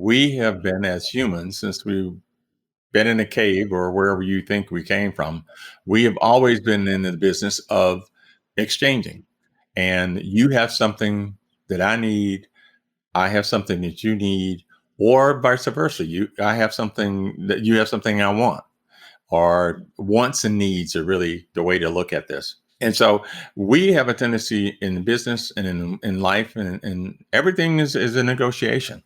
we have been as humans since we've been in a cave or wherever you think we came from. We have always been in the business of exchanging. And you have something that I need, I have something that you need, or vice versa. I have something that you have something I want, or wants and needs are really the way to look at this. And so we have a tendency in business and in life and everything is a negotiation.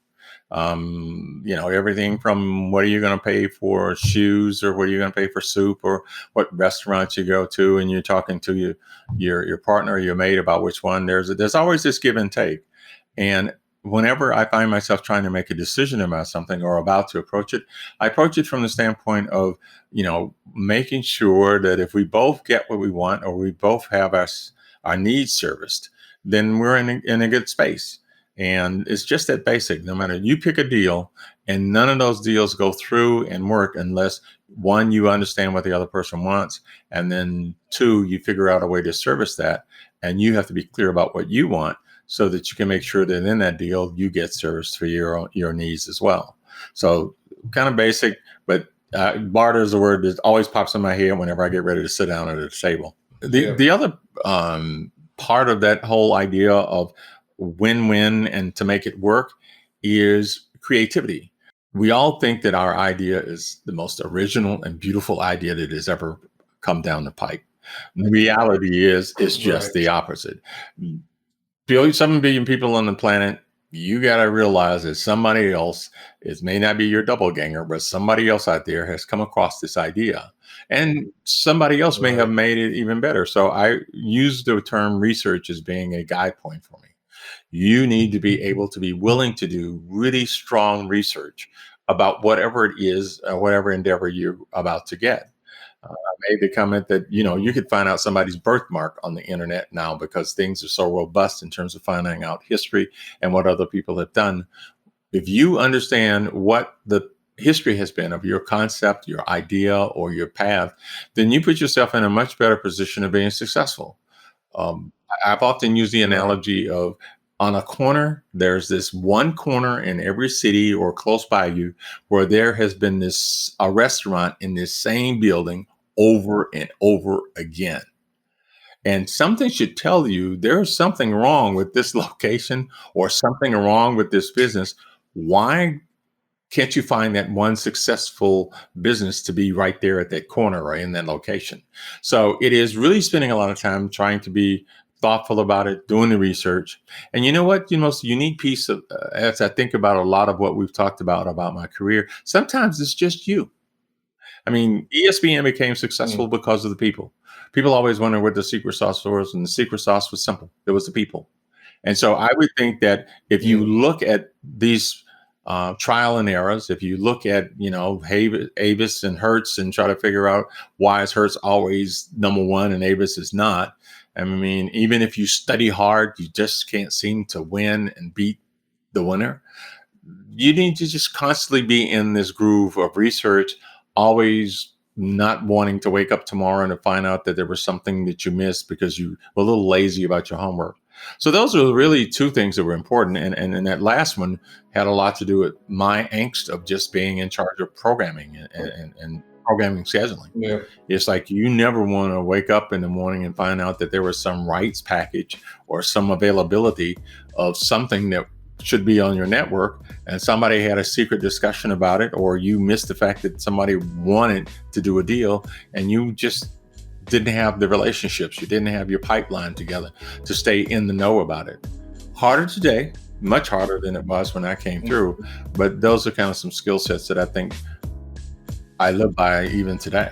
Everything from what are you going to pay for shoes, or what are you going to pay for soup, or what restaurant you go to, and you're talking to your partner or your mate about which one. There's always this give and take. And whenever I find myself trying to make a decision about something or about to approach it, I approach it from the standpoint of, making sure that if we both get what we want, or we both have our needs serviced, then we're in a good space. And it's just that basic. No matter, you pick a deal, and none of those deals go through and work unless, one, you understand what the other person wants, and then two, you figure out a way to service that. And you have to be clear about what you want so that you can make sure that in that deal you get service for your needs as well. So kind of basic, but barter is a word that always pops in my head whenever I get ready to sit down at a table. The other part of that whole idea of win-win and to make it work is creativity. We all think that our idea is the most original and beautiful idea that has ever come down the pipe. The reality is it's just Right. the opposite. 7 billion people on the planet, you got to realize that somebody else, it may not be your doppelganger, but somebody else out there has come across this idea. And somebody else may have Right. made it even better. So I use the term research as being a guide point for me. You need to be able to be willing to do really strong research about whatever it is, whatever endeavor you're about to get. Made the comment that you could find out somebody's birthmark on the internet now because things are so robust in terms of finding out history and what other people have done. If you understand what the history has been of your concept, your idea, or your path, then you put yourself in a much better position of being successful. I've often used the Right. analogy of, on a corner, there's this one corner in every city or close by you where there has been this a restaurant in this same building over and over again. And something should tell you there's something wrong with this location or something wrong with this business. Why can't you find that one successful business to be right there at that corner or in that location? So it is really spending a lot of time trying to be thoughtful about it, doing the research. And you know what? The most unique piece of, as I think about a lot of what we've talked about my career, sometimes it's just you. I mean, ESPN became successful Mm. because of the people. People always wonder what the secret sauce was, and the secret sauce was simple. It was the people. And so I would think that if you Yeah. look at these trial and errors, if you look at, Avis and Hertz and try to figure out why is Hertz always number one and Avis is not. I mean, even if you study hard, you just can't seem to win and beat the winner. You need to just constantly be in this groove of research, always not wanting to wake up tomorrow and to find out that there was something that you missed because you were a little lazy about your homework. So those are really two things that were important. And that last one had a lot to do with my angst of just being in charge of programming and programming scheduling. Yeah. It's like you never want to wake up in the morning and find out that there was some rights package or some availability of something that should be on your network, and somebody had a secret discussion about it, or you missed the fact that somebody wanted to do a deal and you just didn't have the relationships, you didn't have your pipeline together to stay in the know about it. Harder today, much harder than it was when I came Mm. through, but those are kind of some skill sets that I think I live by even today.